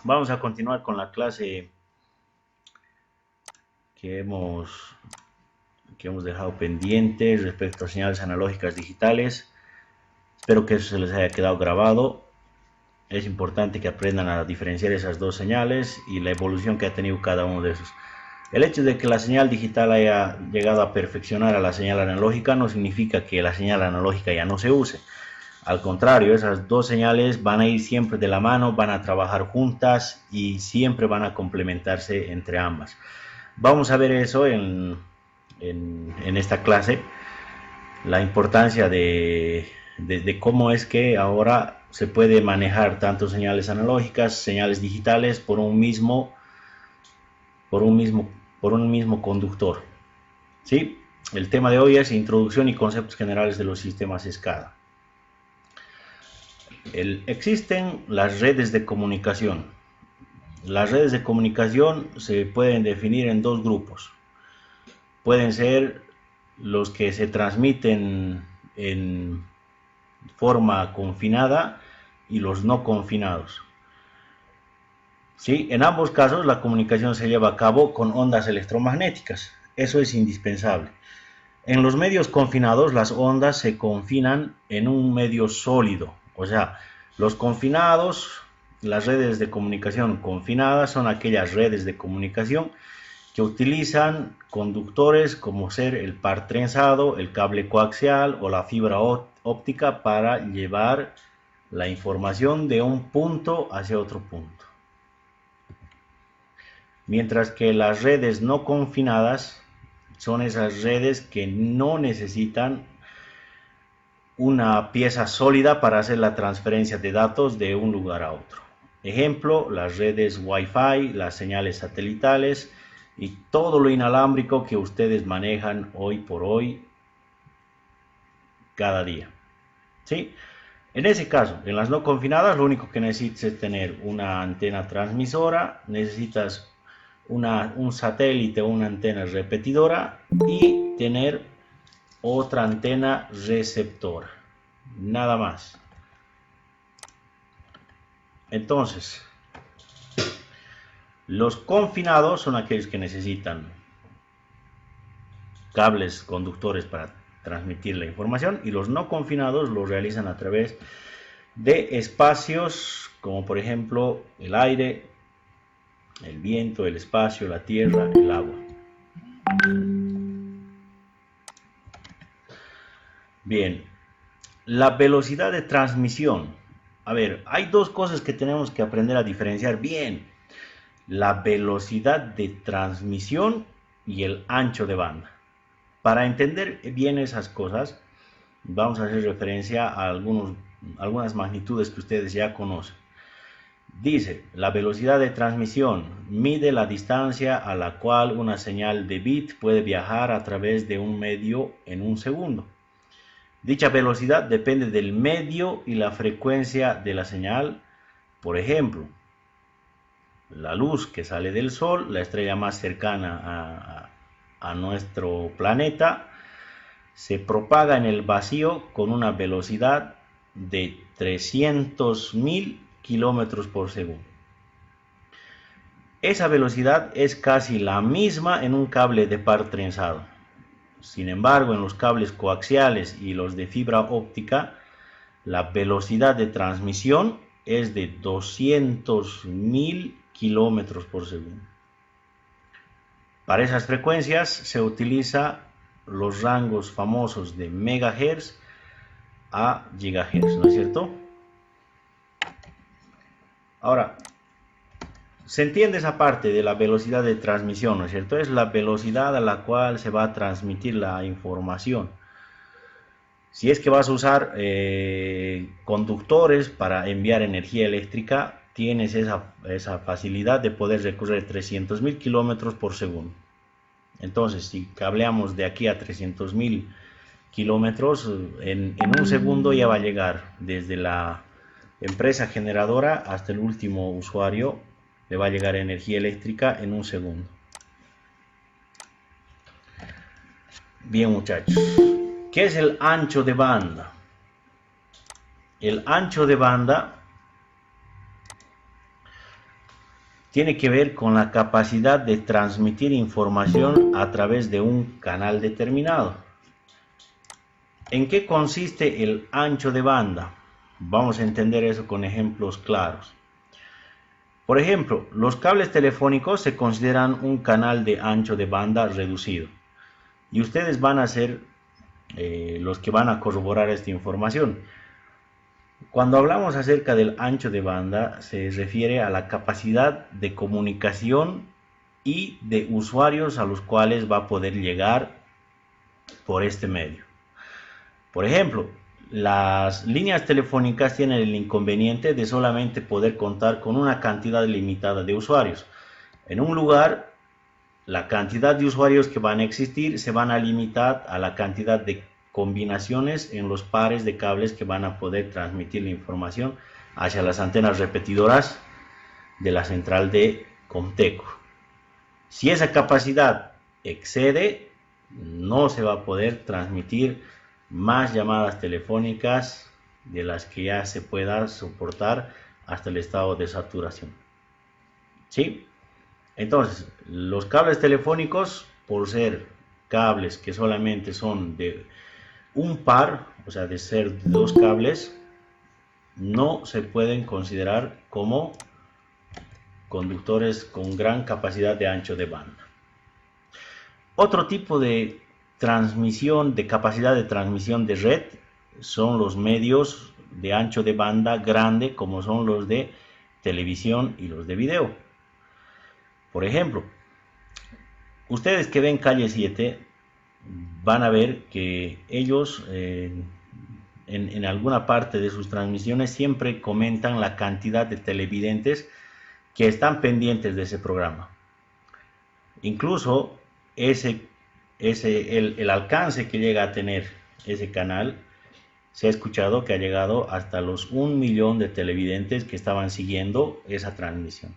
Vamos a continuar con la clase que hemos, que hemos dejado pendiente respecto a señales analógicas digitales. Espero que eso se les haya quedado grabado. Es importante que aprendan a diferenciar esas dos señales y la evolución que ha tenido cada uno de esos. El hecho de que la señal digital haya llegado a perfeccionar a la señal analógica no significa que la señal analógica ya no se use. Al contrario, esas dos señales van a ir siempre de la mano, van a trabajar juntas y siempre van a complementarse entre ambas. Vamos a ver eso en esta clase, la importancia de cómo es que ahora se puede manejar tanto señales analógicas, señales digitales por un mismo, por un mismo conductor. ¿Sí? El tema de hoy es introducción y conceptos generales de los sistemas SCADA. Existen las redes de comunicación. Las redes de comunicación se pueden definir en dos grupos. Pueden ser los que se transmiten en forma confinada y los no confinados. ¿Sí? En ambos casos la comunicación se lleva a cabo con ondas electromagnéticas. Eso es indispensable. En los medios confinados las ondas se confinan en un medio sólido. O sea, los confinados, las redes de comunicación confinadas son aquellas redes de comunicación que utilizan conductores como ser el par trenzado, el cable coaxial o la fibra óptica para llevar la información de un punto hacia otro punto. Mientras que las redes no confinadas son esas redes que no necesitan una pieza sólida para hacer la transferencia de datos de un lugar a otro. Ejemplo, las redes Wi-Fi, las señales satelitales y todo lo inalámbrico que ustedes manejan hoy por hoy, cada día. ¿Sí? En ese caso, en las no confinadas, lo único que necesitas es tener una antena transmisora, necesitas un satélite o una antena repetidora y tener otra antena receptora. Nada más. Entonces, los confinados son aquellos que necesitan cables conductores para transmitir la información y los no confinados los realizan a través de espacios como por ejemplo el aire, el viento, el espacio, la tierra, el agua. Bien, la velocidad de transmisión. A ver, hay dos cosas que tenemos que aprender a diferenciar bien. La velocidad de transmisión y el ancho de banda. Para entender bien esas cosas, vamos a hacer referencia a algunas magnitudes que ustedes ya conocen. Dice, la velocidad de transmisión mide la distancia a la cual una señal de bit puede viajar a través de un medio en un segundo. Dicha velocidad depende del medio y la frecuencia de la señal. Por ejemplo, la luz que sale del Sol, la estrella más cercana a nuestro planeta, se propaga en el vacío con una velocidad de 300.000 kilómetros por segundo. Esa velocidad es casi la misma en un cable de par trenzado. Sin embargo, en los cables coaxiales y los de fibra óptica, la velocidad de transmisión es de 200.000 kilómetros por segundo. Para esas frecuencias se utiliza los rangos famosos de megahertz a gigahertz, ¿no es cierto? Ahora, se entiende esa parte de la velocidad de transmisión, ¿no es cierto? Es la velocidad a la cual se va a transmitir la información. Si es que vas a usar conductores para enviar energía eléctrica, tienes esa facilidad de poder recorrer 300.000 kilómetros por segundo. Entonces, si cableamos de aquí a 300.000 kilómetros, en un segundo ya va a llegar desde la empresa generadora hasta el último usuario, le va a llegar energía eléctrica en un segundo. Bien, muchachos, ¿qué es el ancho de banda? El ancho de banda tiene que ver con la capacidad de transmitir información a través de un canal determinado. ¿En qué consiste el ancho de banda? Vamos a entender eso con ejemplos claros. Por ejemplo, los cables telefónicos se consideran un canal de ancho de banda reducido. Y ustedes van a ser los que van a corroborar esta información. Cuando hablamos acerca del ancho de banda, se refiere a la capacidad de comunicación y de usuarios a los cuales va a poder llegar por este medio. Por ejemplo, las líneas telefónicas tienen el inconveniente de solamente poder contar con una cantidad limitada de usuarios. En un lugar, la cantidad de usuarios que van a existir se van a limitar a la cantidad de combinaciones en los pares de cables que van a poder transmitir la información hacia las antenas repetidoras de la central de Comteco. Si esa capacidad excede, no se va a poder transmitir más llamadas telefónicas de las que ya se pueda soportar hasta el estado de saturación. ¿Sí? Entonces, los cables telefónicos, por ser cables que solamente son de un par, o sea, de ser dos cables, no se pueden considerar como conductores con gran capacidad de ancho de banda. Otro tipo de transmisión, de capacidad de transmisión de red, son los medios de ancho de banda grande, como son los de televisión y los de video. Por ejemplo, ustedes que ven Calle 7 van a ver que ellos en alguna parte de sus transmisiones siempre comentan la cantidad de televidentes que están pendientes de ese programa. Incluso el alcance que llega a tener ese canal, se ha escuchado que ha llegado hasta los 1 millón de televidentes que estaban siguiendo esa transmisión.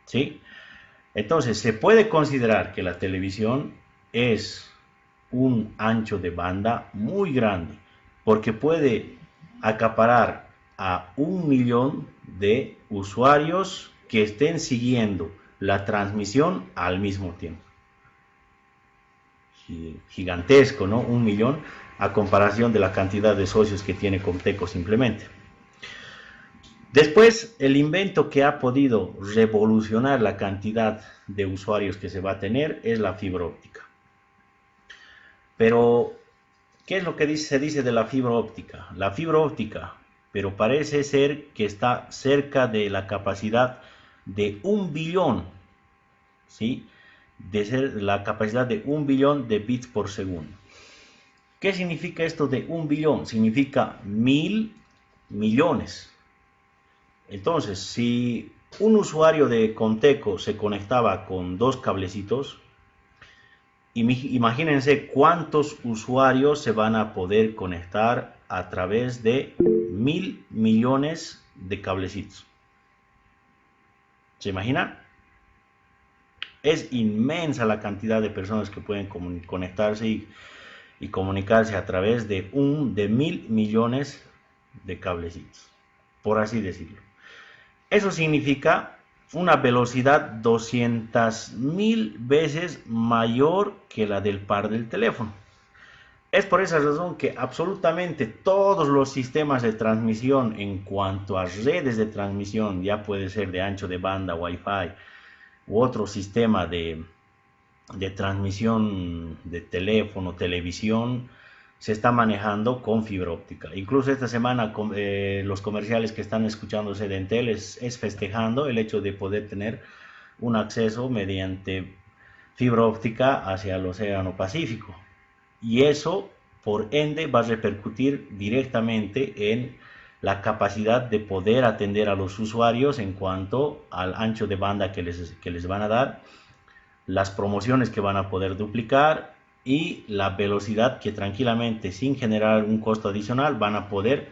¿Sí? Entonces, se puede considerar que la televisión es un ancho de banda muy grande, porque puede acaparar a 1 millón de usuarios que estén siguiendo la transmisión al mismo tiempo. Gigantesco, ¿no? 1 millón a comparación de la cantidad de socios que tiene Comteco simplemente. Después, el invento que ha podido revolucionar la cantidad de usuarios que se va a tener es la fibra óptica. Pero, ¿qué es lo que se dice de la fibra óptica? La fibra óptica, pero parece ser que está cerca de la capacidad de 1 billón, ¿sí? De ser la capacidad de 1 billón de bits por segundo. ¿Qué significa esto de 1 billón? Significa 1000 millones. Entonces, si un usuario de Comteco se conectaba con 2 cablecitos, imagínense cuántos usuarios se van a poder conectar a través de 1000 millones de cablecitos. ¿Se imagina? Es inmensa la cantidad de personas que pueden conectarse y comunicarse a través de 1000 millones de cablecitos, por así decirlo. Eso significa una velocidad 200.000 veces mayor que la del par del teléfono. Es por esa razón que absolutamente todos los sistemas de transmisión en cuanto a redes de transmisión, ya puede ser de ancho de banda, Wi-Fi u otro sistema de transmisión de teléfono, televisión, se está manejando con fibra óptica. Incluso esta semana los comerciales que están escuchándose de Entel es festejando el hecho de poder tener un acceso mediante fibra óptica hacia el Océano Pacífico. Y eso, por ende, va a repercutir directamente en la capacidad de poder atender a los usuarios en cuanto al ancho de banda que les van a dar, las promociones que van a poder duplicar y la velocidad que tranquilamente, sin generar un costo adicional, van a poder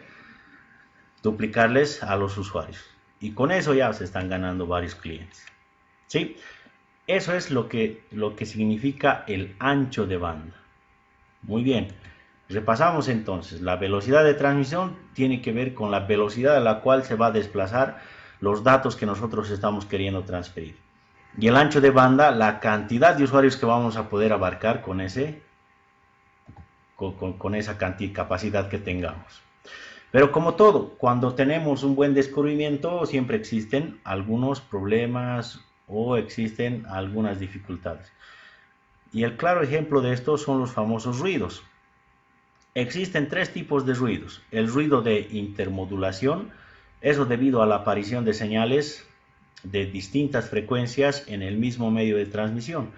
duplicarles a los usuarios. Y con eso ya se están ganando varios clientes. ¿Sí? Eso es lo que significa el ancho de banda. Muy bien. Repasamos entonces. La velocidad de transmisión tiene que ver con la velocidad a la cual se va a desplazar los datos que nosotros estamos queriendo transferir. Y el ancho de banda, la cantidad de usuarios que vamos a poder abarcar con esa capacidad que tengamos. Pero como todo, cuando tenemos un buen descubrimiento, siempre existen algunos problemas o existen algunas dificultades. Y el claro ejemplo de esto son los famosos ruidos. Existen tres tipos de ruidos. El ruido de intermodulación, eso debido a la aparición de señales de distintas frecuencias en el mismo medio de transmisión.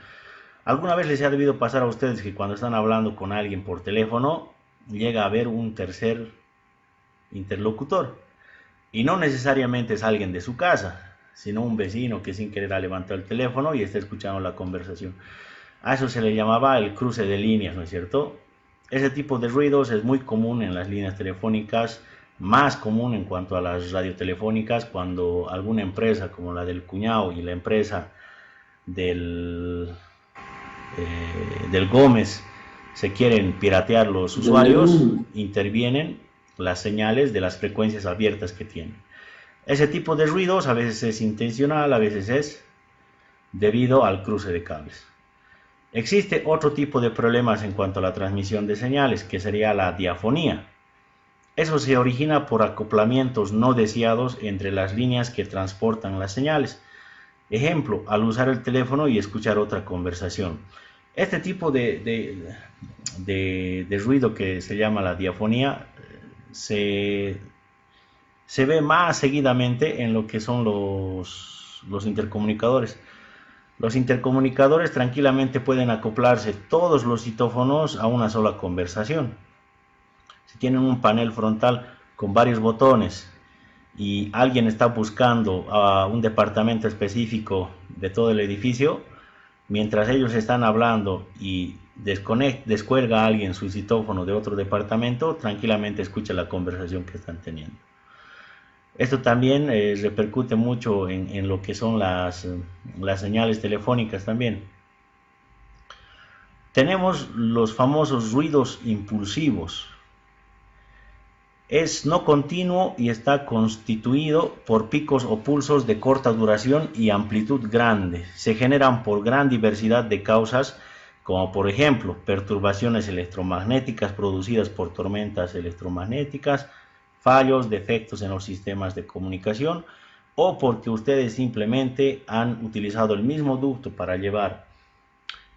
¿Alguna vez les ha debido pasar a ustedes que cuando están hablando con alguien por teléfono, llega a haber un tercer interlocutor? Y no necesariamente es alguien de su casa, sino un vecino que sin querer ha levantado el teléfono y está escuchando la conversación. A eso se le llamaba el cruce de líneas, ¿no es cierto? Ese tipo de ruidos es muy común en las líneas telefónicas, más común en cuanto a las radiotelefónicas, cuando alguna empresa como la del cuñado y la empresa del Gómez se quieren piratear los usuarios, intervienen las señales de las frecuencias abiertas que tienen. Ese tipo de ruidos a veces es intencional, a veces es debido al cruce de cables. Existe otro tipo de problemas en cuanto a la transmisión de señales, que sería la diafonía. Eso se origina por acoplamientos no deseados entre las líneas que transportan las señales. Ejemplo, al usar el teléfono y escuchar otra conversación. Este tipo de ruido que se llama la diafonía se ve más seguidamente en lo que son los intercomunicadores. Los intercomunicadores tranquilamente pueden acoplarse todos los citófonos a una sola conversación. Si tienen un panel frontal con varios botones y alguien está buscando a un departamento específico de todo el edificio, mientras ellos están hablando y descuelga a alguien su citófono de otro departamento, tranquilamente escucha la conversación que están teniendo. Esto también repercute mucho en lo que son las señales telefónicas también. Tenemos los famosos ruidos impulsivos. Es no continuo y está constituido por picos o pulsos de corta duración y amplitud grande. Se generan por gran diversidad de causas, como por ejemplo perturbaciones electromagnéticas producidas por tormentas electromagnéticas, fallos, defectos en los sistemas de comunicación, o porque ustedes simplemente han utilizado el mismo ducto para llevar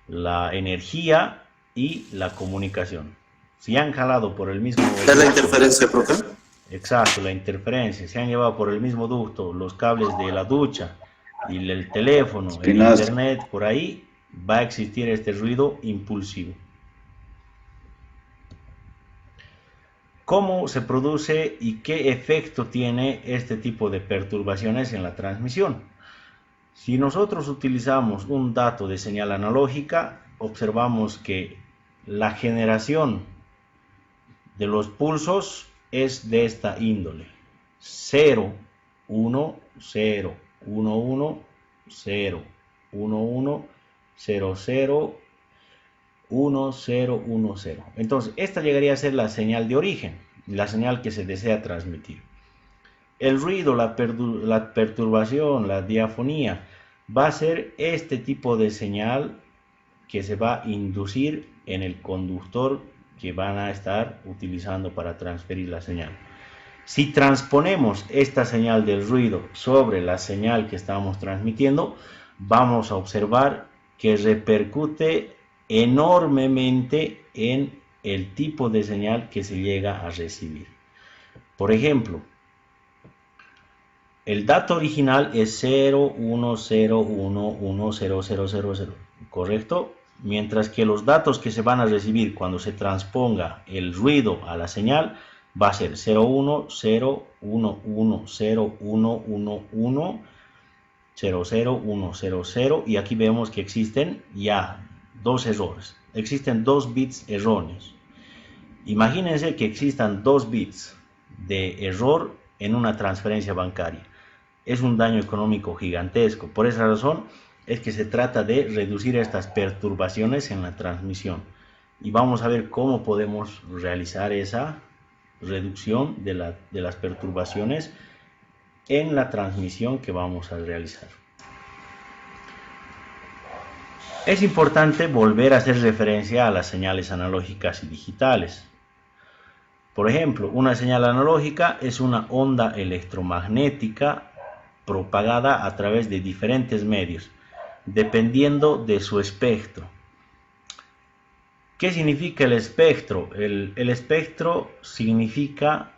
la energía y la comunicación. Si han jalado por el mismo ducto, ¿Es la interferencia, profe? exacto, la interferencia, se han llevado por el mismo ducto los cables de la ducha y el teléfono, el internet, por ahí va a existir este ruido impulsivo. ¿Cómo se produce y qué efecto tiene este tipo de perturbaciones en la transmisión? Si nosotros utilizamos un dato de señal analógica, observamos que la generación de los pulsos es de esta índole: 0, 1, 0, 1, 1, 0, 1, 1, 0, 0, 1, 0, 1, 0. Entonces, esta llegaría a ser la señal de origen, la señal que se desea transmitir. El ruido, la perturbación, la diafonía, va a ser este tipo de señal que se va a inducir en el conductor que van a estar utilizando para transferir la señal. Si transponemos esta señal del ruido sobre la señal que estamos transmitiendo, vamos a observar que repercute enormemente en el tipo de señal que se llega a recibir. Por ejemplo, el dato original es 0, 1, 0, 1, 1, 0, 0, 0, 0, ¿correcto? Mientras que los datos que se van a recibir cuando se transponga el ruido a la señal va a ser 0, 1, 0, 1, 1, 0, 1, 1, 1, 0, 0, 1, 0, 0, y aquí vemos que existen ya dos errores. Existen 2 bits erróneos. Imagínense que existan 2 bits de error en una transferencia bancaria. Es un daño económico gigantesco. Por esa razón es que se trata de reducir estas perturbaciones en la transmisión. Y vamos a ver cómo podemos realizar esa reducción de las perturbaciones en la transmisión que vamos a realizar. Es importante volver a hacer referencia a las señales analógicas y digitales. Por ejemplo, una señal analógica es una onda electromagnética propagada a través de diferentes medios, dependiendo de su espectro. ¿Qué significa el espectro? El espectro significa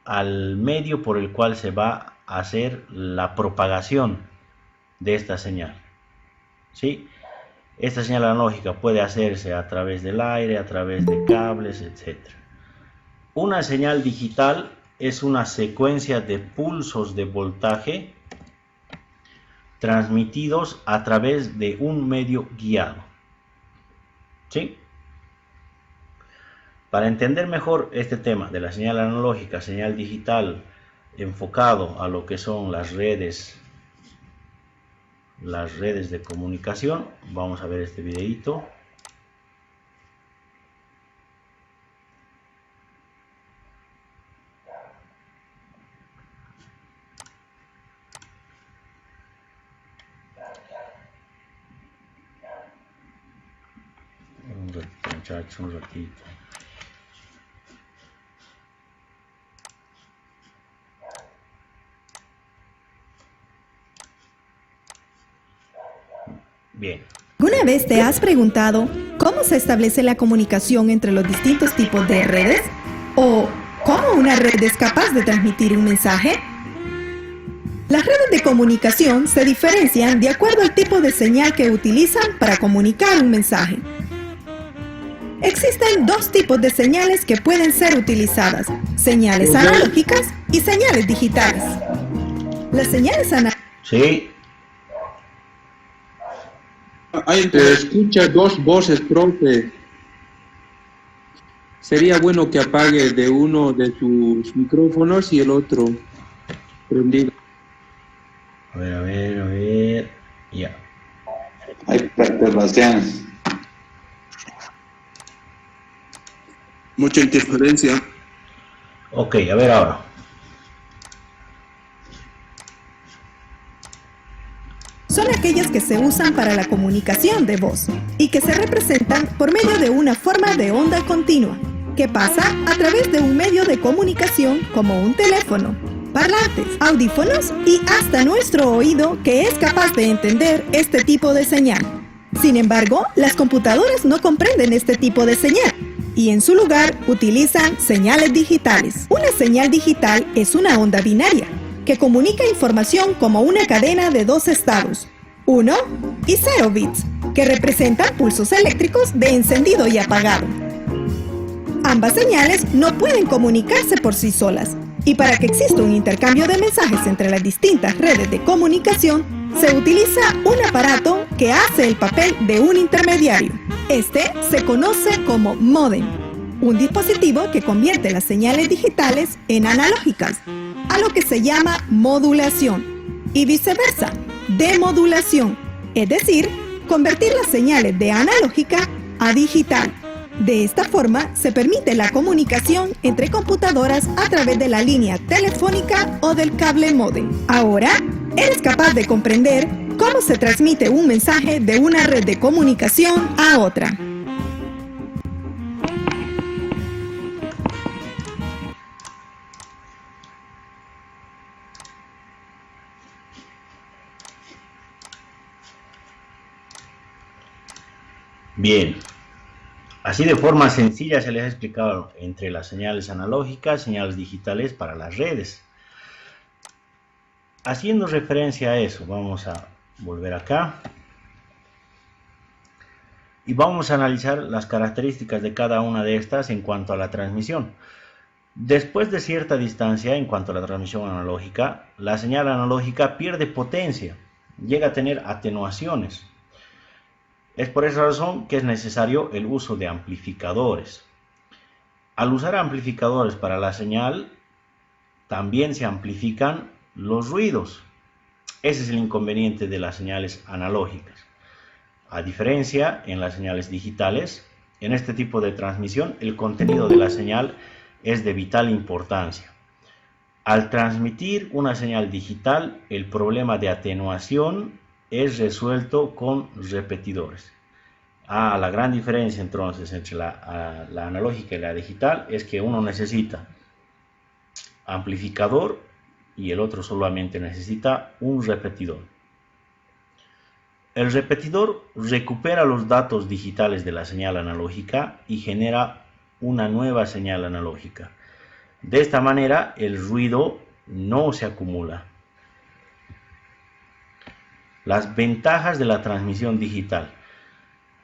al medio por el cual se va a hacer la propagación de esta señal. ¿Sí? Esta señal analógica puede hacerse a través del aire, a través de cables, etc. Una señal digital es una secuencia de pulsos de voltaje transmitidos a través de un medio guiado. ¿Sí? Para entender mejor este tema de la señal analógica, señal digital, enfocado a lo que son las redes de comunicación, vamos a ver este videito. Muchachos, un ratito. Bien. ¿Alguna vez te has preguntado cómo se establece la comunicación entre los distintos tipos de redes? ¿O cómo una red es capaz de transmitir un mensaje? Las redes de comunicación se diferencian de acuerdo al tipo de señal que utilizan para comunicar un mensaje. Existen dos tipos de señales que pueden ser utilizadas: señales analógicas y señales digitales. Las señales analógicas... Sí. Ay, te escucha dos voces, profe. Sería bueno que apague de uno de sus micrófonos y el otro prendido. A ver. Ya. Hay perturbación. Mucha interferencia. Ok, a ver ahora. Son aquellas que se usan para la comunicación de voz y que se representan por medio de una forma de onda continua que pasa a través de un medio de comunicación como un teléfono, parlantes, audífonos y hasta nuestro oído, que es capaz de entender este tipo de señal. Sin embargo, las computadoras no comprenden este tipo de señal y en su lugar utilizan señales digitales. Una señal digital es una onda binaria que comunica información como una cadena de dos estados, 1 y 0 bits, que representan pulsos eléctricos de encendido y apagado. Ambas señales no pueden comunicarse por sí solas, y para que exista un intercambio de mensajes entre las distintas redes de comunicación, se utiliza un aparato que hace el papel de un intermediario. Este se conoce como módem, un dispositivo que convierte las señales digitales en analógicas, a lo que se llama modulación, y viceversa, demodulación, es decir, convertir las señales de analógica a digital. De esta forma se permite la comunicación entre computadoras a través de la línea telefónica o del cable módem. Ahora, eres capaz de comprender cómo se transmite un mensaje de una red de comunicación a otra. Bien. Así de forma sencilla se les ha explicado entre las señales analógicas, señales digitales para las redes. Haciendo referencia a eso, vamos a volver acá y vamos a analizar las características de cada una de estas en cuanto a la transmisión. Después de cierta distancia, en cuanto a la transmisión analógica, la señal analógica pierde potencia, llega a tener atenuaciones. Es por esa razón que es necesario el uso de amplificadores. Al usar amplificadores para la señal, también se amplifican los ruidos. Ese es el inconveniente de las señales analógicas. A diferencia, en las señales digitales, en este tipo de transmisión, el contenido de la señal es de vital importancia. Al transmitir una señal digital, el problema de atenuación es resuelto con repetidores. La gran diferencia entonces entre la analógica y la digital es que uno necesita amplificador y el otro solamente necesita un repetidor. El repetidor recupera los datos digitales de la señal analógica y genera una nueva señal analógica. De esta manera, el ruido no se acumula. Las ventajas de la transmisión digital.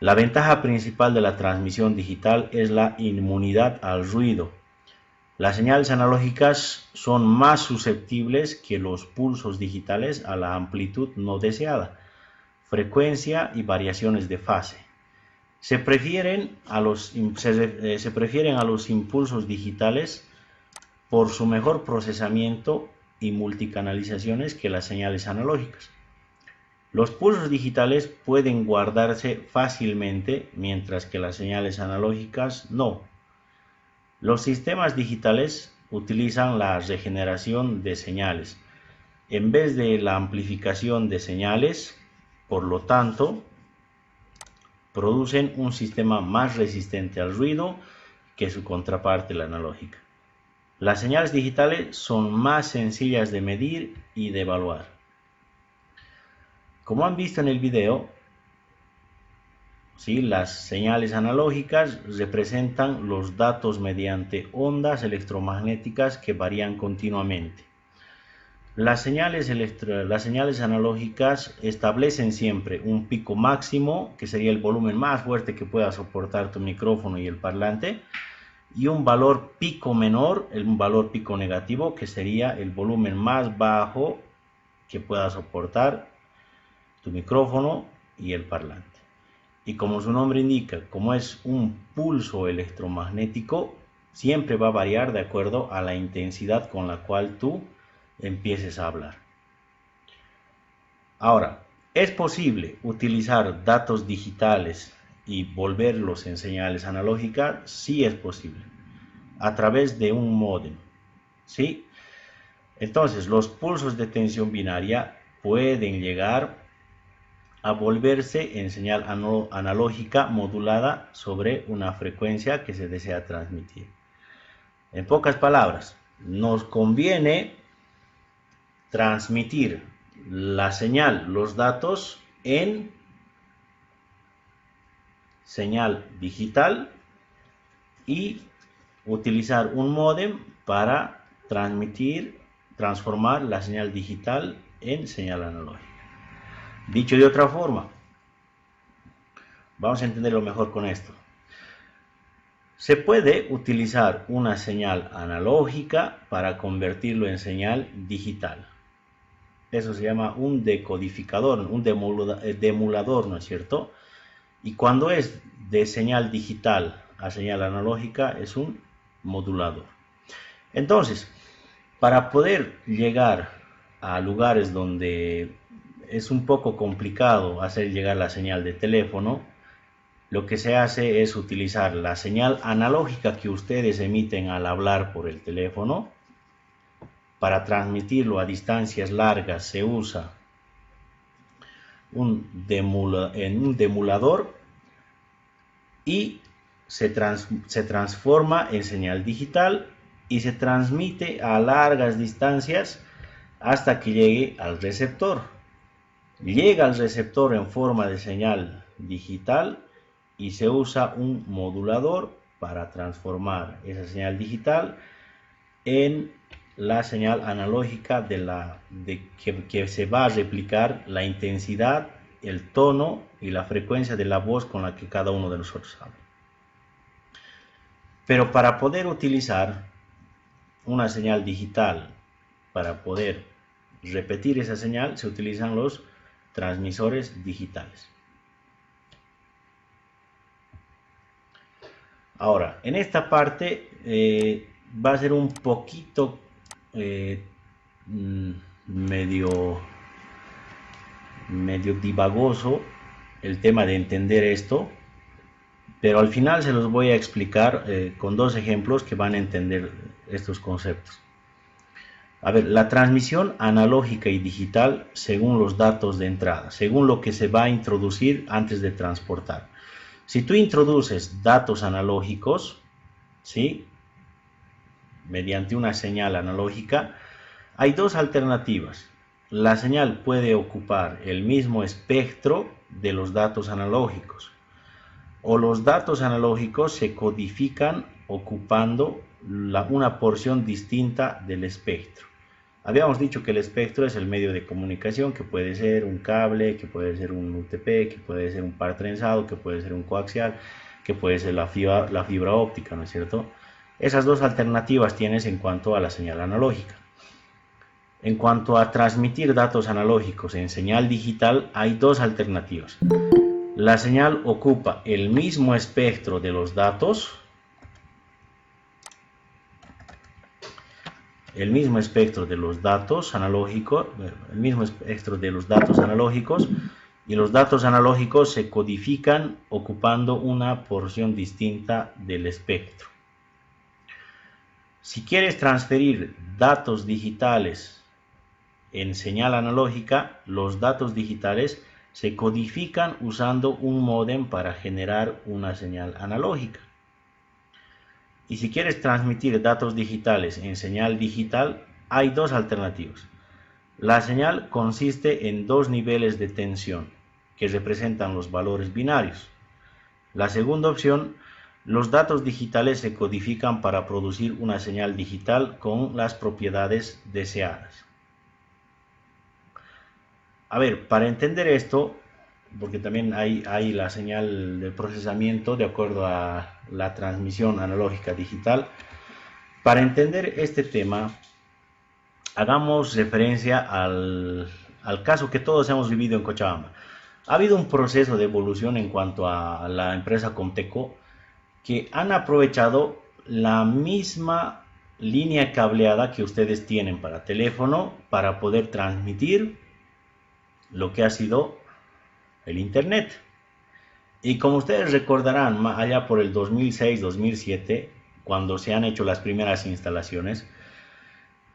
La ventaja principal de la transmisión digital es la inmunidad al ruido. Las señales analógicas son más susceptibles que los pulsos digitales a la amplitud no deseada, frecuencia y variaciones de fase. Se prefieren a los impulsos digitales por su mejor procesamiento y multicanalizaciones que las señales analógicas. Los pulsos digitales pueden guardarse fácilmente, mientras que las señales analógicas no. Los sistemas digitales utilizan la regeneración de señales en vez de la amplificación de señales, por lo tanto, producen un sistema más resistente al ruido que su contraparte, la analógica. Las señales digitales son más sencillas de medir y de evaluar. Como han visto en el video, ¿sí?, las señales analógicas representan los datos mediante ondas electromagnéticas que varían continuamente. Las señales analógicas establecen siempre un pico máximo, que sería el volumen más fuerte que pueda soportar tu micrófono y el parlante, y un valor pico menor, un valor pico negativo, que sería el volumen más bajo que pueda soportar tu micrófono y el parlante. Y como su nombre indica, como es un pulso electromagnético, siempre va a variar de acuerdo a la intensidad con la cual tú empieces a hablar. Ahora, ¿es posible utilizar datos digitales y volverlos en señales analógicas? Sí es posible, a través de un módem, ¿sí? Entonces, los pulsos de tensión binaria pueden llegar a volverse en señal analógica modulada sobre una frecuencia que se desea transmitir. En pocas palabras, nos conviene transmitir la señal, los datos en señal digital y utilizar un módem para transformar la señal digital en señal analógica. Dicho de otra forma, vamos a entenderlo mejor con esto. Se puede utilizar una señal analógica para convertirlo en señal digital. Eso se llama un decodificador, un demulador, ¿no es cierto? Y cuando es de señal digital a señal analógica, es un modulador. Entonces, para poder llegar a lugares donde es un poco complicado hacer llegar la señal de teléfono, lo que se hace es utilizar la señal analógica que ustedes emiten al hablar por el teléfono. Para transmitirlo a distancias largas se usa un demulador y se transforma en señal digital y se transmite a largas distancias hasta que llegue al receptor. Llega al receptor en forma de señal digital y se usa un modulador para transformar esa señal digital en la señal analógica que se va a replicar la intensidad, el tono y la frecuencia de la voz con la que cada uno de nosotros habla. Pero para poder utilizar una señal digital, para poder repetir esa señal, se utilizan los transmisores digitales. Ahora, en esta parte va a ser un poquito medio divagoso el tema de entender esto, pero al final se los voy a explicar con dos ejemplos que van a entender estos conceptos. A ver, la transmisión analógica y digital según los datos de entrada, según lo que se va a introducir antes de transportar. Si tú introduces datos analógicos, ¿sí?, mediante una señal analógica, hay dos alternativas. La señal puede ocupar el mismo espectro de los datos analógicos, o los datos analógicos se codifican ocupando una porción distinta del espectro. Habíamos dicho que el espectro es el medio de comunicación, que puede ser un cable, que puede ser un UTP, que puede ser un par trenzado, que puede ser un coaxial, que puede ser la fibra óptica, ¿no es cierto? Esas dos alternativas tienes en cuanto a la señal analógica. En cuanto a transmitir datos analógicos en señal digital, hay dos alternativas. La señal ocupa el mismo espectro de los datos, analógicos, y los datos analógicos se codifican ocupando una porción distinta del espectro. Si quieres transferir datos digitales en señal analógica, los datos digitales se codifican usando un módem para generar una señal analógica. Y si quieres transmitir datos digitales en señal digital, hay dos alternativas. La señal consiste en dos niveles de tensión que representan los valores binarios. La segunda opción, los datos digitales se codifican para producir una señal digital con las propiedades deseadas. A ver, para entender esto, porque también hay la señal de procesamiento de acuerdo a la transmisión analógica digital. Para entender este tema, hagamos referencia al caso que todos hemos vivido en Cochabamba. Ha habido un proceso de evolución en cuanto a la empresa Comteco, que han aprovechado la misma línea cableada que ustedes tienen para teléfono para poder transmitir lo que ha sido el Internet. Y como ustedes recordarán, allá por el 2006-2007, cuando se han hecho las primeras instalaciones,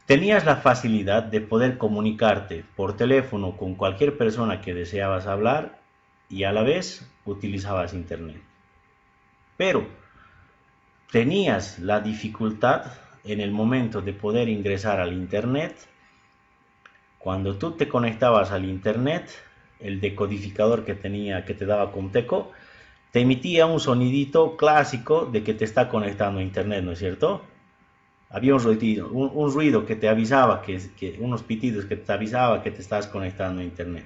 tenías la facilidad de poder comunicarte por teléfono con cualquier persona que deseabas hablar y a la vez utilizabas Internet. Pero tenías la dificultad en el momento de poder ingresar al Internet. Cuando tú te conectabas al Internet, el decodificador que te daba Comteco, te emitía un sonidito clásico de que te está conectando a Internet, ¿no es cierto? Había un ruido que te avisaba, unos pitidos que te avisaba que te estás conectando a Internet.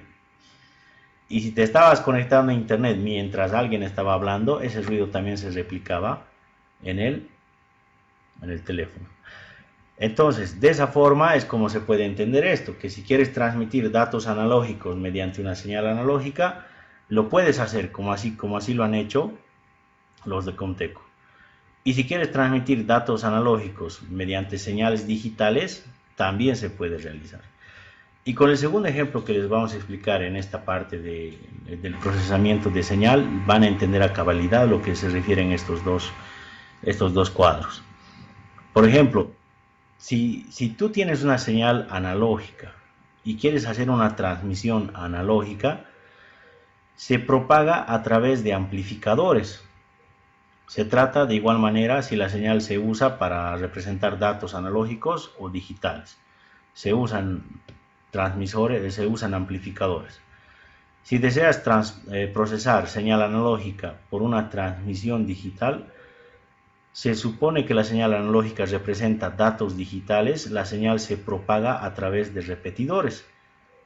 Y si te estabas conectando a Internet mientras alguien estaba hablando, ese ruido también se replicaba en el teléfono. Entonces, de esa forma es como se puede entender esto, que si quieres transmitir datos analógicos mediante una señal analógica, lo puedes hacer como así lo han hecho los de Comteco. Y si quieres transmitir datos analógicos mediante señales digitales, también se puede realizar. Y con el segundo ejemplo que les vamos a explicar en esta parte del procesamiento de señal, van a entender a cabalidad lo que se refieren estos dos cuadros. Por ejemplo, si tú tienes una señal analógica y quieres hacer una transmisión analógica, se propaga a través de amplificadores. Se trata de igual manera si la señal se usa para representar datos analógicos o digitales. Se usan transmisores, se usan amplificadores. Si deseas procesar señal analógica por una transmisión digital, se supone que la señal analógica representa datos digitales. La señal se propaga a través de repetidores.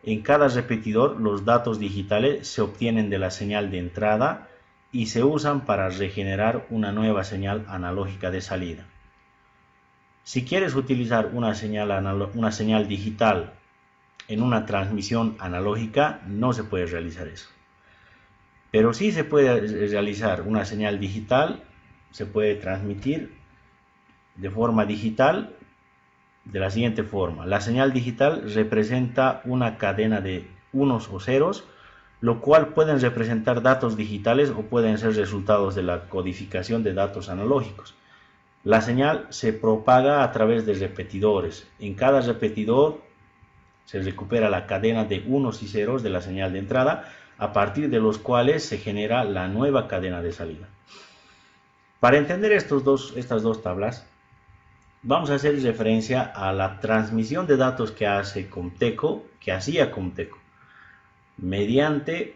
En cada repetidor, los datos digitales se obtienen de la señal de entrada y se usan para regenerar una nueva señal analógica de salida. Si quieres utilizar una señal digital en una transmisión analógica, no se puede realizar eso. Pero sí se puede realizar una señal digital. Se puede transmitir de forma digital de la siguiente forma. La señal digital representa una cadena de unos o ceros, lo cual pueden representar datos digitales o pueden ser resultados de la codificación de datos analógicos. La señal se propaga a través de repetidores. En cada repetidor se recupera la cadena de unos y ceros de la señal de entrada, a partir de los cuales se genera la nueva cadena de salida. Para entender estas dos tablas, vamos a hacer referencia a la transmisión de datos que hacía Comteco, mediante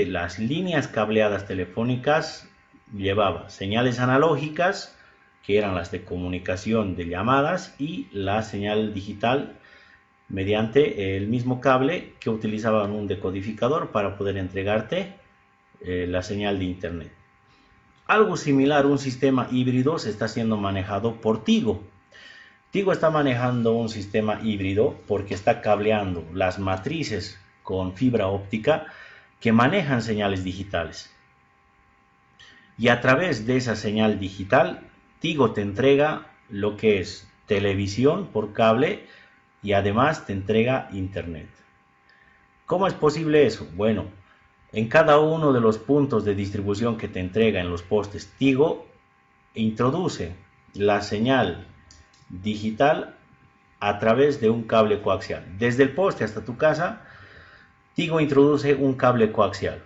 las líneas cableadas telefónicas. Llevaba señales analógicas, que eran las de comunicación de llamadas, y la señal digital mediante el mismo cable, que utilizaban un decodificador para poder entregarte la señal de internet. Algo similar, un sistema híbrido, se está siendo manejado por Tigo. Tigo está manejando un sistema híbrido porque está cableando las matrices con fibra óptica que manejan señales digitales. Y a través de esa señal digital, Tigo te entrega lo que es televisión por cable y además te entrega internet. ¿Cómo es posible eso? Bueno, en cada uno de los puntos de distribución que te entrega en los postes, Tigo introduce la señal digital a través de un cable coaxial. Desde el poste hasta tu casa, Tigo introduce un cable coaxial.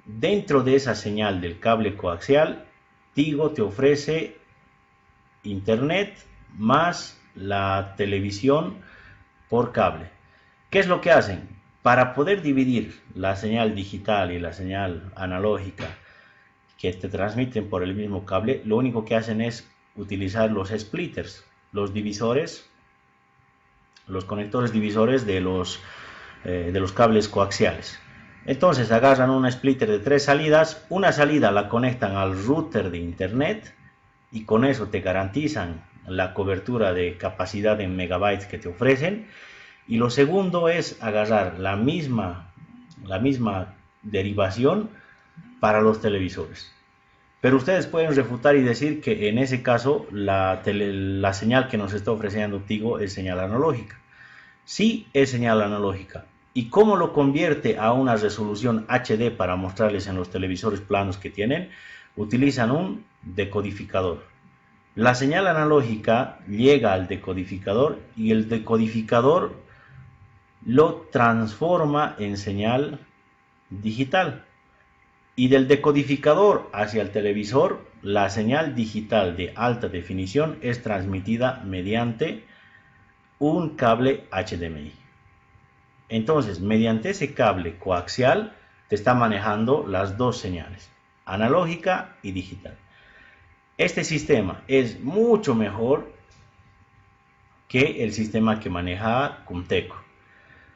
Dentro de esa señal del cable coaxial, Tigo te ofrece internet más la televisión por cable. ¿Qué es lo que hacen? Para poder dividir la señal digital y la señal analógica que te transmiten por el mismo cable, lo único que hacen es utilizar los splitters, los divisores, los conectores divisores de los cables coaxiales. Entonces agarran un splitter de 3 salidas, una salida la conectan al router de internet y con eso te garantizan la cobertura de capacidad en megabytes que te ofrecen. Y lo segundo es agarrar la misma derivación para los televisores. Pero ustedes pueden refutar y decir que en ese caso la señal que nos está ofreciendo Tigo es señal analógica. Sí, es señal analógica. ¿Y cómo lo convierte a una resolución HD para mostrarles en los televisores planos que tienen? Utilizan un decodificador. La señal analógica llega al decodificador y el decodificador lo transforma en señal digital. Y del decodificador hacia el televisor, la señal digital de alta definición es transmitida mediante un cable HDMI. Entonces, mediante ese cable coaxial, te está manejando las dos señales, analógica y digital. Este sistema es mucho mejor que el sistema que maneja Comteco.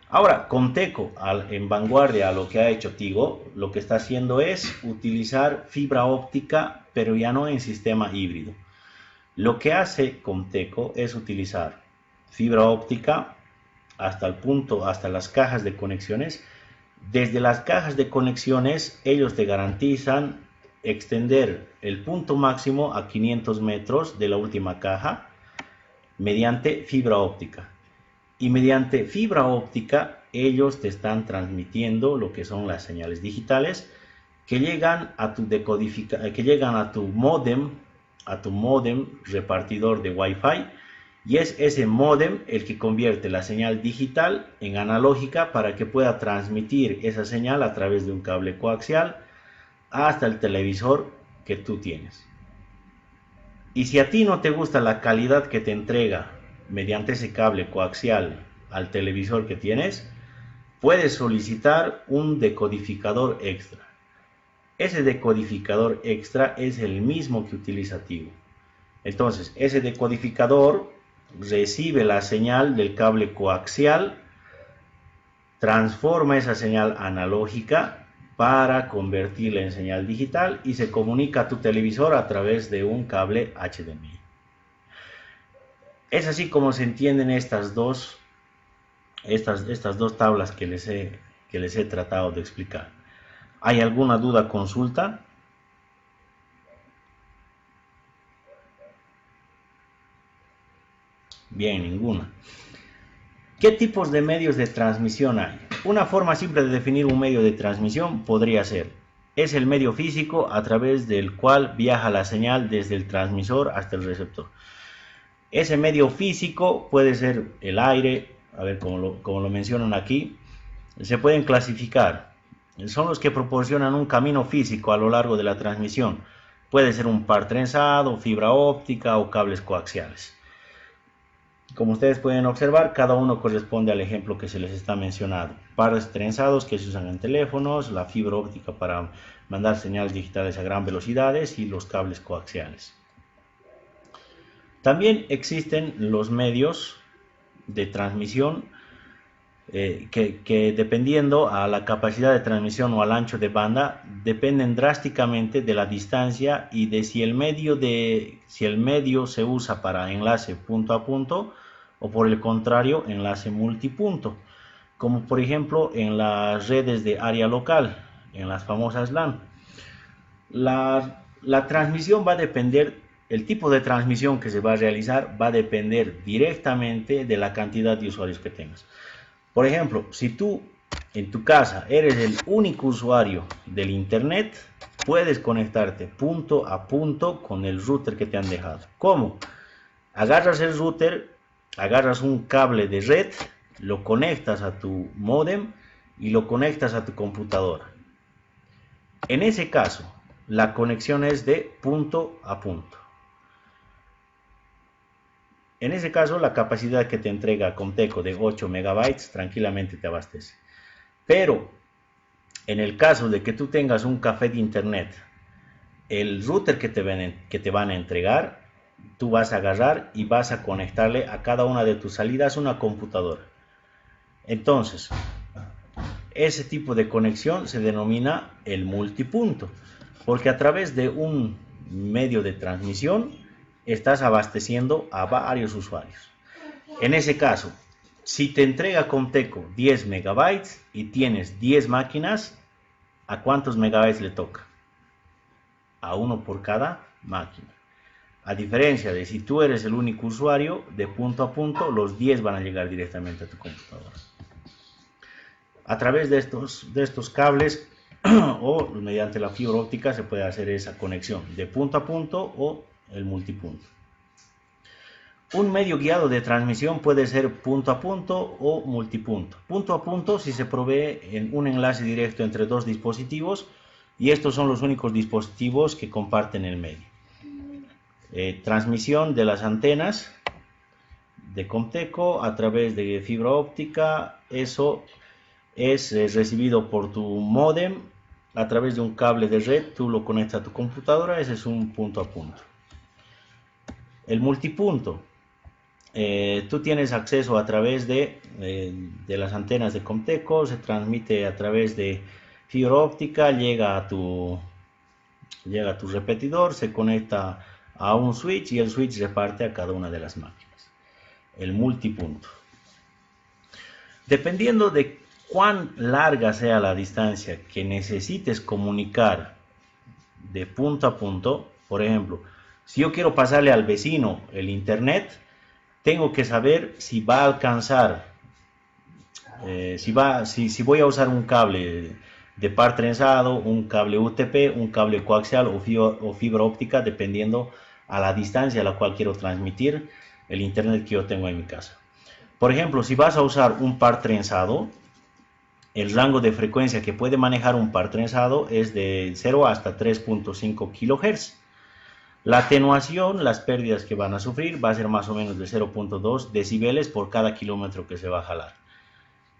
Ahora, Comteco, en vanguardia a lo que ha hecho Tigo, lo que está haciendo es utilizar fibra óptica, pero ya no en sistema híbrido. Lo que hace Comteco es utilizar fibra óptica hasta las cajas de conexiones. Desde las cajas de conexiones, ellos te garantizan extender el punto máximo a 500 metros de la última caja mediante fibra óptica. Y mediante fibra óptica ellos te están transmitiendo lo que son las señales digitales que llegan a tu modem repartidor de Wi-Fi, y es ese modem el que convierte la señal digital en analógica para que pueda transmitir esa señal a través de un cable coaxial hasta el televisor que tú tienes. Y si a ti no te gusta la calidad que te entrega mediante ese cable coaxial al televisor que tienes, puedes solicitar un decodificador extra. Ese decodificador extra es el mismo que utiliza Tigo. Entonces, ese decodificador recibe la señal del cable coaxial, transforma esa señal analógica para convertirla en señal digital y se comunica a tu televisor a través de un cable HDMI. Es así como se entienden estas dos tablas que les he tratado de explicar. ¿Hay alguna duda, consulta? Bien, ninguna. ¿Qué tipos de medios de transmisión hay? Una forma simple de definir un medio de transmisión podría ser: es el medio físico a través del cual viaja la señal desde el transmisor hasta el receptor. Ese medio físico puede ser el aire, a ver como lo mencionan aquí, se pueden clasificar. Son los que proporcionan un camino físico a lo largo de la transmisión. Puede ser un par trenzado, fibra óptica o cables coaxiales. Como ustedes pueden observar, cada uno corresponde al ejemplo que se les está mencionando. Pares trenzados que se usan en teléfonos, la fibra óptica para mandar señales digitales a gran velocidades y los cables coaxiales. También existen los medios de transmisión que dependiendo a la capacidad de transmisión o al ancho de banda, dependen drásticamente de la distancia y de si el medio se usa para enlace punto a punto o por el contrario enlace multipunto, como por ejemplo en las redes de área local, en las famosas LAN. La transmisión va a depender, el tipo de transmisión que se va a realizar va a depender directamente de la cantidad de usuarios que tengas. Por ejemplo, si tú en tu casa eres el único usuario del internet, puedes conectarte punto a punto con el router que te han dejado. ¿Cómo? Agarras el router, agarras un cable de red, lo conectas a tu módem y lo conectas a tu computadora. En ese caso, la conexión es de punto a punto. En ese caso, la capacidad que te entrega Comteco de 8 megabytes tranquilamente te abastece. Pero, en el caso de que tú tengas un café de internet, el router que te van a entregar, tú vas a agarrar y vas a conectarle a cada una de tus salidas una computadora. Entonces, ese tipo de conexión se denomina el multipunto, porque a través de un medio de transmisión, estás abasteciendo a varios usuarios. En ese caso, si te entrega Comteco 10 megabytes y tienes 10 máquinas, ¿a cuántos megabytes le toca? A uno por cada máquina. A diferencia de si tú eres el único usuario, de punto a punto, los 10 van a llegar directamente a tu computadora. A través de estos cables o mediante la fibra óptica se puede hacer esa conexión de punto a punto o el multipunto. Un medio guiado de transmisión puede ser punto a punto o multipunto. Punto a punto si se provee en un enlace directo entre dos dispositivos y estos son los únicos dispositivos que comparten el medio. Transmisión de las antenas de Comteco a través de fibra óptica, eso es recibido por tu módem a través de un cable de red, tú lo conectas a tu computadora, ese es un punto a punto. El multipunto, tú tienes acceso a través de las antenas de Comteco, se transmite a través de fibra óptica, llega a tu repetidor, se conecta a un switch y el switch reparte a cada una de las máquinas. El multipunto. Dependiendo de cuán larga sea la distancia que necesites comunicar de punto a punto, por ejemplo, si yo quiero pasarle al vecino el internet, tengo que saber si va a alcanzar, si voy a usar un cable de par trenzado, un cable UTP, un cable coaxial o fibra óptica, dependiendo a la distancia a la cual quiero transmitir el internet que yo tengo en mi casa. Por ejemplo, si vas a usar un par trenzado, el rango de frecuencia que puede manejar un par trenzado es de 0 hasta 3.5 kHz. La atenuación, las pérdidas que van a sufrir, va a ser más o menos de 0.2 decibeles por cada kilómetro que se va a jalar.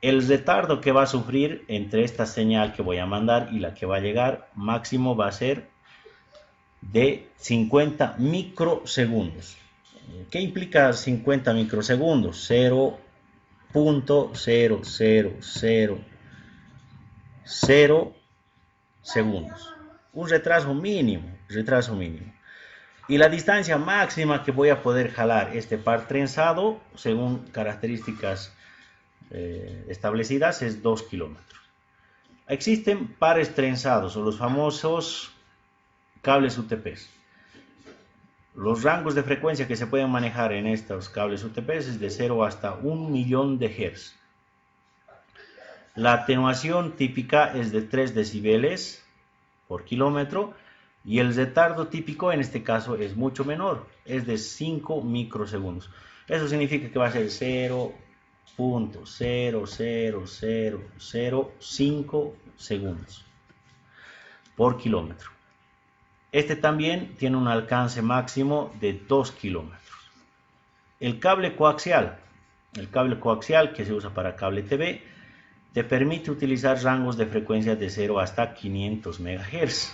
El retardo que va a sufrir entre esta señal que voy a mandar y la que va a llegar, máximo va a ser de 50 microsegundos. ¿Qué implica 50 microsegundos? 0.0000 segundos. Un retraso mínimo. Y la distancia máxima que voy a poder jalar este par trenzado, según características establecidas, es 2 kilómetros. Existen pares trenzados o los famosos cables UTP. Los rangos de frecuencia que se pueden manejar en estos cables UTP es de 0 hasta 1 millón de Hz. La atenuación típica es de 3 decibeles por kilómetro, y el retardo típico en este caso es mucho menor, es de 5 microsegundos. Eso significa que va a ser 0.00005 segundos por kilómetro. Este también tiene un alcance máximo de 2 kilómetros. El cable coaxial que se usa para cable TV, te permite utilizar rangos de frecuencia de 0 hasta 500 MHz.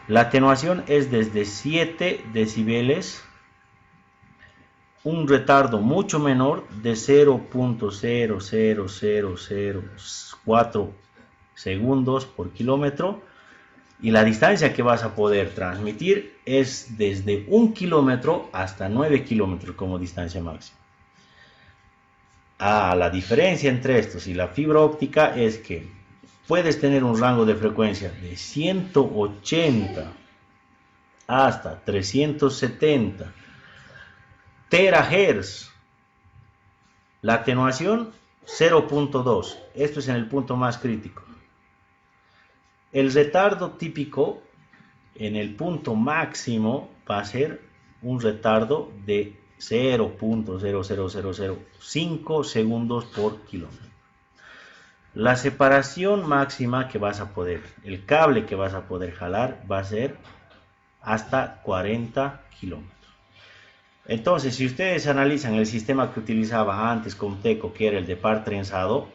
La atenuación es desde 7 decibeles, un retardo mucho menor de 0.00004 segundos por kilómetro, y la distancia que vas a poder transmitir es desde 1 kilómetro hasta 9 kilómetros como distancia máxima. La diferencia entre estos y la fibra óptica es que puedes tener un rango de frecuencia de 180 hasta 370 terahertz. La atenuación 0.2. Esto es en el punto más crítico. El retardo típico en el punto máximo va a ser un retardo de 0.00005 segundos por kilómetro. La separación máxima que vas a poder, el cable que vas a poder jalar va a ser hasta 40 kilómetros. Entonces, si ustedes analizan el sistema que utilizaba antes Comteco, que era el de par trenzado,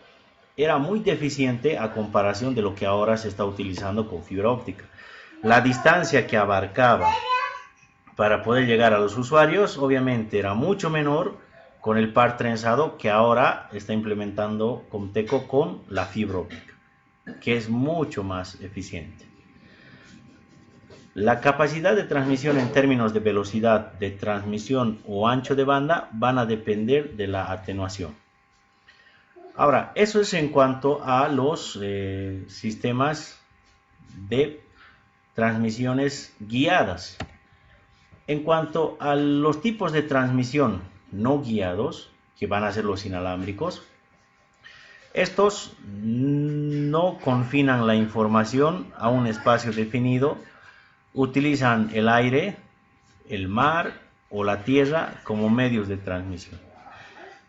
era muy deficiente a comparación de lo que ahora se está utilizando con fibra óptica. La distancia que abarcaba para poder llegar a los usuarios obviamente era mucho menor con el par trenzado que ahora está implementando Comteco con la fibra óptica, que es mucho más eficiente. La capacidad de transmisión en términos de velocidad de transmisión o ancho de banda van a depender de la atenuación. Ahora, eso es en cuanto a los sistemas de transmisiones guiadas. En cuanto a los tipos de transmisión no guiados, que van a ser los inalámbricos, estos no confinan la información a un espacio definido, utilizan el aire, el mar o la tierra como medios de transmisión.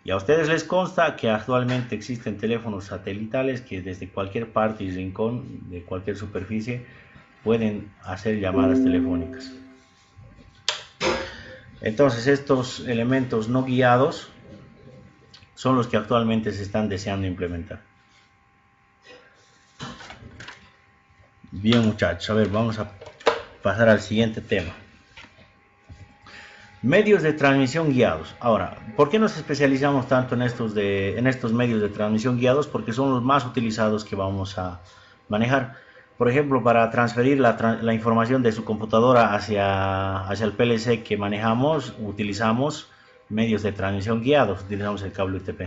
Y a ustedes les consta que actualmente existen teléfonos satelitales que desde cualquier parte y rincón de cualquier superficie pueden hacer llamadas telefónicas. Entonces, estos elementos no guiados son los que actualmente se están deseando implementar. Bien, muchachos, a ver, vamos a pasar al siguiente tema. Medios de transmisión guiados. Ahora, ¿por qué nos especializamos tanto en estos medios de transmisión guiados? Porque son los más utilizados que vamos a manejar. Por ejemplo, para transferir la información de su computadora hacia el PLC que manejamos, utilizamos medios de transmisión guiados, utilizamos el cable UTP.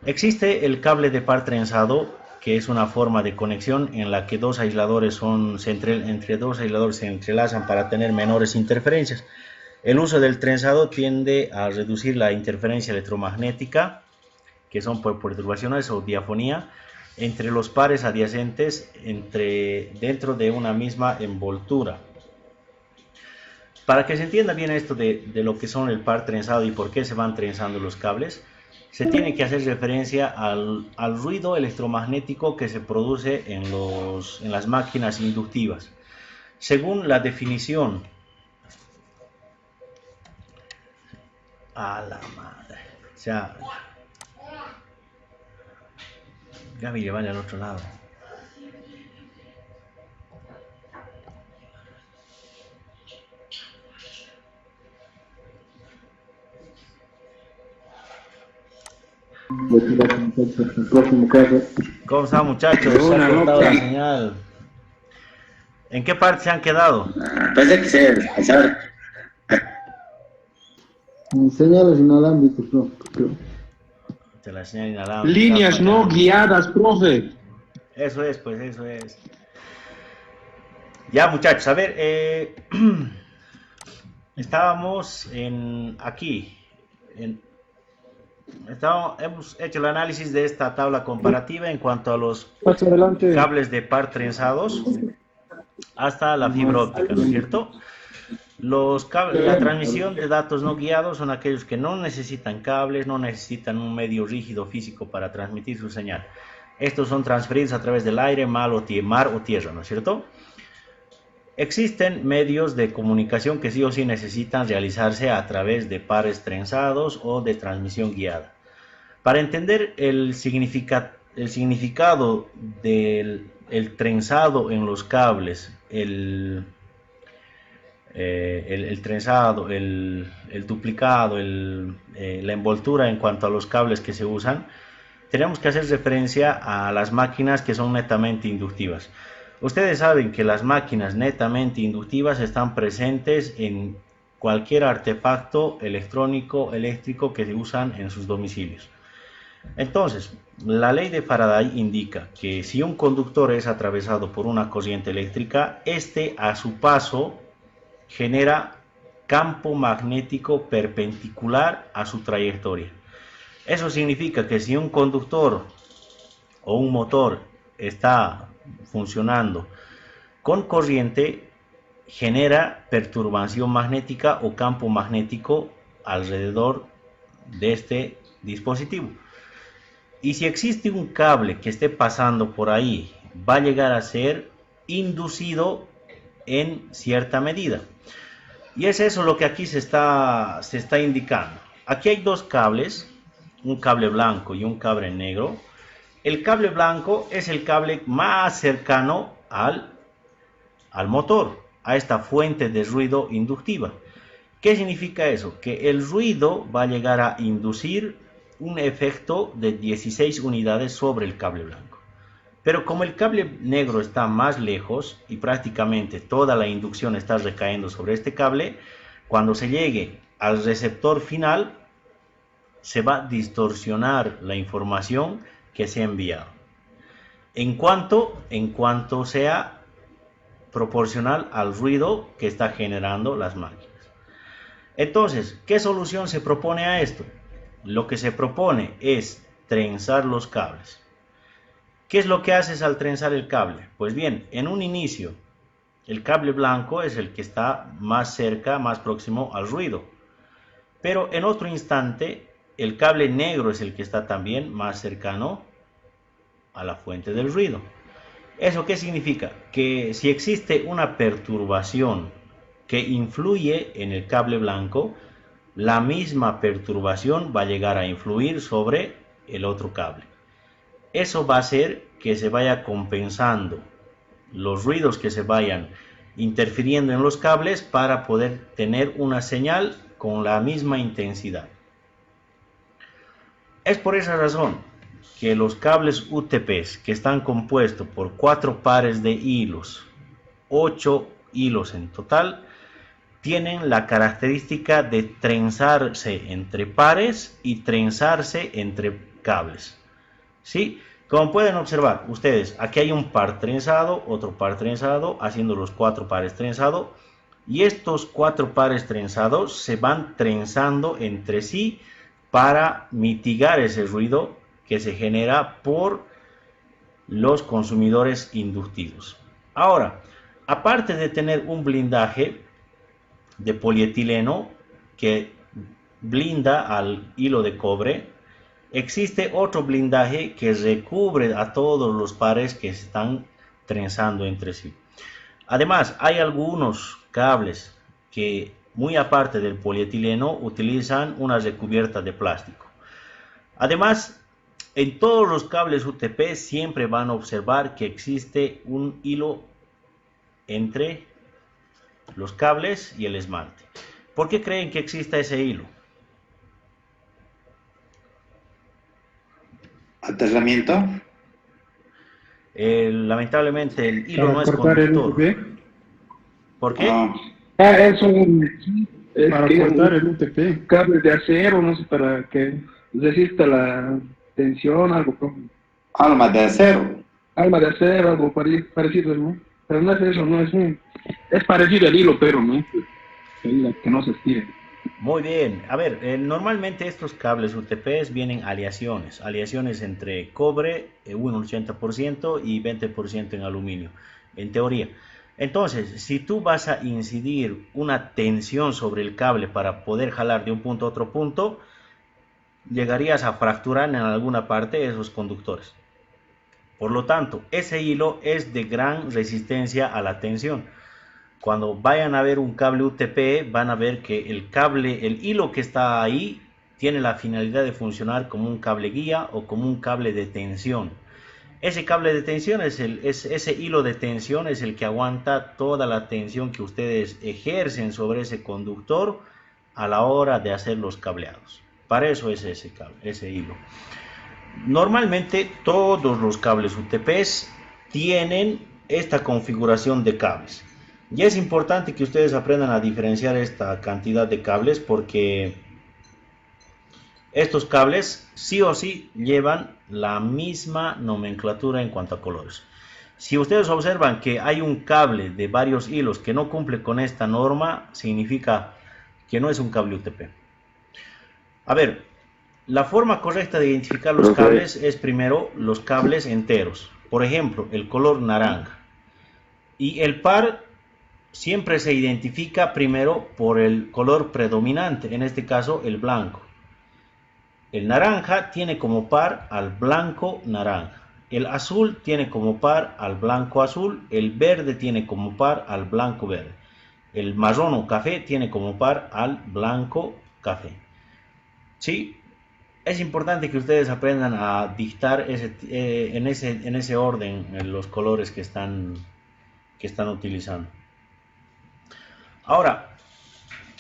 Existe el cable de par trenzado, que es una forma de conexión en la que dos aisladores entre dos aisladores se entrelazan para tener menores interferencias. El uso del trenzado tiende a reducir la interferencia electromagnética, que son por perturbaciones o diafonía, entre los pares adyacentes dentro de una misma envoltura. Para que se entienda bien esto de lo que son el par trenzado y por qué se van trenzando los cables, se tiene que hacer referencia al ruido electromagnético que se produce en las máquinas inductivas. Según la definición, a la madre, o sea, Gaby, llévale al otro lado. El próximo caso. ¿Cómo están, muchachos? Se ha cortado la señal. ¿En qué parte se han quedado? Parece que se pasar. Señales inalámbricos, no. De la señal inalámbrica. Líneas no guiadas, profe. Eso es, pues eso es. Ya, muchachos, a ver, estábamos aquí. Hemos hecho el análisis de esta tabla comparativa en cuanto a los Paso adelante. cables de par trenzados hasta la fibra óptica, ¿no es cierto? La transmisión de datos no guiados son aquellos que no necesitan cables, no necesitan un medio rígido físico para transmitir su señal. Estos son transferidos a través del aire, mar o tierra, ¿no es cierto? Existen medios de comunicación que sí o sí necesitan realizarse a través de pares trenzados o de transmisión guiada. Para entender el significado del trenzado en los cables, el trenzado, el duplicado, la envoltura en cuanto a los cables que se usan, tenemos que hacer referencia a las máquinas que son netamente inductivas. Ustedes saben que las máquinas netamente inductivas están presentes en cualquier artefacto electrónico, eléctrico que se usan en sus domicilios. Entonces, la ley de Faraday indica que si un conductor es atravesado por una corriente eléctrica, este a su paso genera campo magnético perpendicular a su trayectoria. Eso significa que si un conductor o un motor está funcionando con corriente, genera perturbación magnética o campo magnético alrededor de este dispositivo. Y si existe un cable que esté pasando por ahí, va a llegar a ser inducido en cierta medida. Y es eso lo que aquí se está indicando. Aquí hay dos cables, un cable blanco y un cable negro. El cable blanco es el cable más cercano al motor, a esta fuente de ruido inductiva. ¿Qué significa eso? Que el ruido va a llegar a inducir un efecto de 16 unidades sobre el cable blanco. Pero como el cable negro está más lejos y prácticamente toda la inducción está recayendo sobre este cable, cuando se llegue al receptor final, se va a distorsionar la información que se ha enviado. En cuanto sea proporcional al ruido que está generando las máquinas. Entonces, ¿qué solución se propone a esto? Lo que se propone es trenzar los cables. ¿Qué es lo que haces al trenzar el cable? Pues bien, en un inicio, el cable blanco es el que está más cerca, más próximo al ruido. Pero en otro instante, el cable negro es el que está también más cercano a la fuente del ruido. ¿Eso qué significa? Que si existe una perturbación que influye en el cable blanco, la misma perturbación va a llegar a influir sobre el otro cable. Eso va a hacer que se vaya compensando los ruidos que se vayan interfiriendo en los cables para poder tener una señal con la misma intensidad. Es por esa razón que los cables UTPs, que están compuestos por 4 pares de hilos, 8 hilos en total, tienen la característica de trenzarse entre pares y trenzarse entre cables. ¿Sí? Como pueden observar ustedes, aquí hay un par trenzado, otro par trenzado, haciendo los 4 pares trenzados, y estos 4 pares trenzados se van trenzando entre sí para mitigar ese ruido que se genera por los consumidores inductivos. Ahora, aparte de tener un blindaje de polietileno que blinda al hilo de cobre, existe otro blindaje que recubre a todos los pares que se están trenzando entre sí. Además, hay algunos cables que, muy aparte del polietileno, utilizan una recubierta de plástico. Además, en todos los cables UTP siempre van a observar que existe un hilo entre los cables y el esmalte. ¿Por qué creen que exista ese hilo? ¿Aterramiento? Lamentablemente el hilo no es cortar el conductor. UTP. ¿Por qué? No. Es Para que cortar el UTP. cable de acero, no sé, para que resista la tensión, algo como Alma de acero. alma de acero, algo parecido, ¿no? Pero no es eso, no es parecido al hilo, pero no, que no se estire. Muy bien. A ver, normalmente estos cables UTPs vienen aleaciones entre cobre, un 80% y 20% en aluminio, en teoría. Entonces, si tú vas a incidir una tensión sobre el cable para poder jalar de un punto a otro punto, llegarías a fracturar en alguna parte esos conductores. Por lo tanto, ese hilo es de gran resistencia a la tensión. Cuando vayan a ver un cable UTP, van a ver que el hilo que está ahí, tiene la finalidad de funcionar como un cable guía o como un cable de tensión. Ese cable de tensión ese hilo de tensión es el que aguanta toda la tensión que ustedes ejercen sobre ese conductor a la hora de hacer los cableados. Para eso es ese cable, ese hilo. Normalmente todos los cables UTPs tienen esta configuración de cables. Y es importante que ustedes aprendan a diferenciar esta cantidad de cables porque estos cables sí o sí llevan la misma nomenclatura en cuanto a colores. Si ustedes observan que hay un cable de varios hilos que no cumple con esta norma, significa que no es un cable UTP. A ver, la forma correcta de identificar los cables es primero los cables enteros. Por ejemplo, el color naranja. Y el par siempre se identifica primero por el color predominante, en este caso el blanco. El naranja tiene como par al blanco naranja. El azul tiene como par al blanco azul. El verde tiene como par al blanco verde. El marrón o café tiene como par al blanco café. ¿Sí? Es importante que ustedes aprendan a dictar en ese orden los colores que están utilizando. Ahora,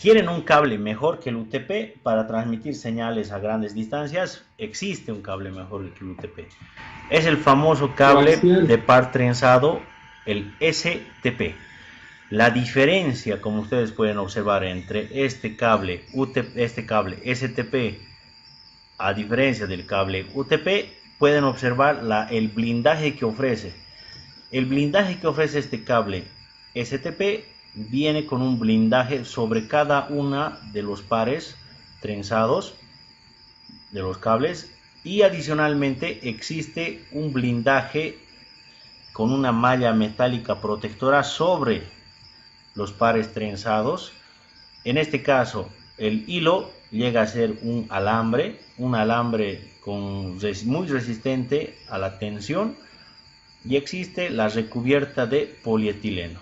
¿quieren un cable mejor que el UTP para transmitir señales a grandes distancias? Existe un cable mejor que el UTP. Es el famoso cable de par trenzado, el STP. La diferencia, como ustedes pueden observar, entre este cable STP a diferencia del cable UTP, pueden observar el blindaje que ofrece. El blindaje que ofrece este cable STP viene con un blindaje sobre cada una de los pares trenzados de los cables y adicionalmente existe un blindaje con una malla metálica protectora sobre los pares trenzados. En este caso el hilo llega a ser un alambre muy resistente a la tensión y existe la recubierta de polietileno.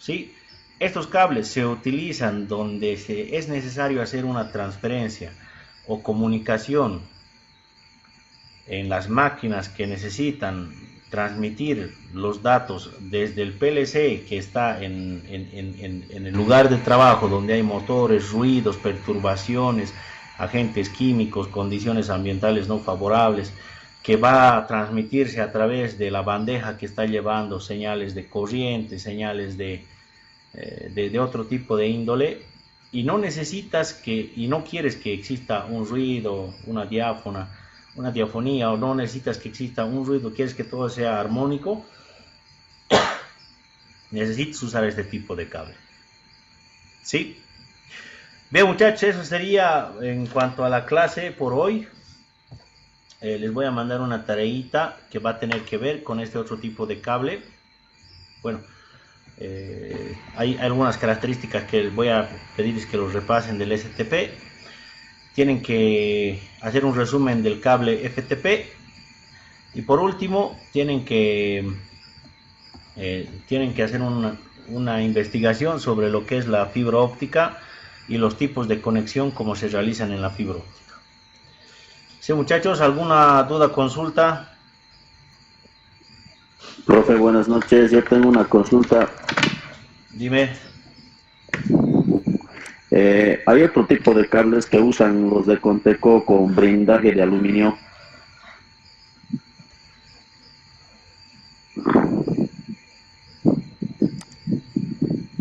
¿Sí? Estos cables se utilizan donde es necesario hacer una transferencia o comunicación en las máquinas que necesitan transmitir los datos desde el PLC que está en el lugar de trabajo donde hay motores, ruidos, perturbaciones, agentes químicos, condiciones ambientales no favorables, que va a transmitirse a través de la bandeja que está llevando señales de corriente, señales de otro tipo de índole, y no quieres que exista un ruido, una diafonía, o no necesitas que exista un ruido, quieres que todo sea armónico, necesitas usar este tipo de cable. ¿Sí? Bien, muchachos, eso sería en cuanto a la clase por hoy. Les voy a mandar una tareita que va a tener que ver con este otro tipo de cable. Bueno, hay algunas características que les voy a pedirles que los repasen del STP. Tienen que hacer un resumen del cable FTP y por último tienen que hacer una investigación sobre lo que es la fibra óptica y los tipos de conexión como se realizan en la fibra óptica. Sí, muchachos, ¿alguna duda, consulta? Profe, buenas noches. Yo tengo una consulta. Dime. Hay otro tipo de cables que usan los de Conteco con blindaje de aluminio.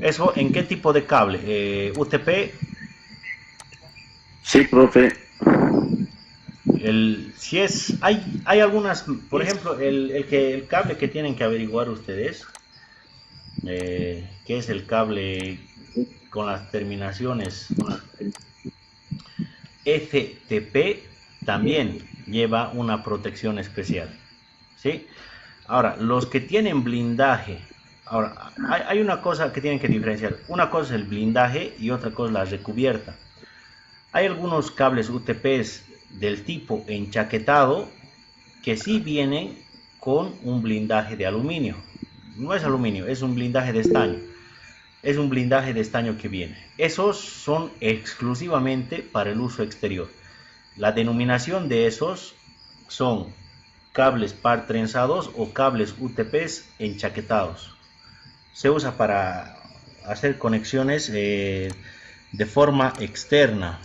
¿Eso en qué tipo de cable? ¿UTP? Sí, profe. Hay algunas, por ejemplo, el cable que tienen que averiguar ustedes, que es el cable con las terminaciones FTP también lleva una protección especial, ¿sí? Ahora, los que tienen blindaje, ahora, hay una cosa que tienen que diferenciar. Una cosa es el blindaje y otra cosa es la recubierta. Hay algunos cables UTPs del tipo enchaquetado que sí vienen con un blindaje de aluminio. No es aluminio, es un blindaje de estaño. Es un blindaje de estaño que viene. Esos son exclusivamente para el uso exterior. La denominación de esos son cables par trenzados o cables UTPs enchaquetados. Se usa para hacer conexiones de forma externa.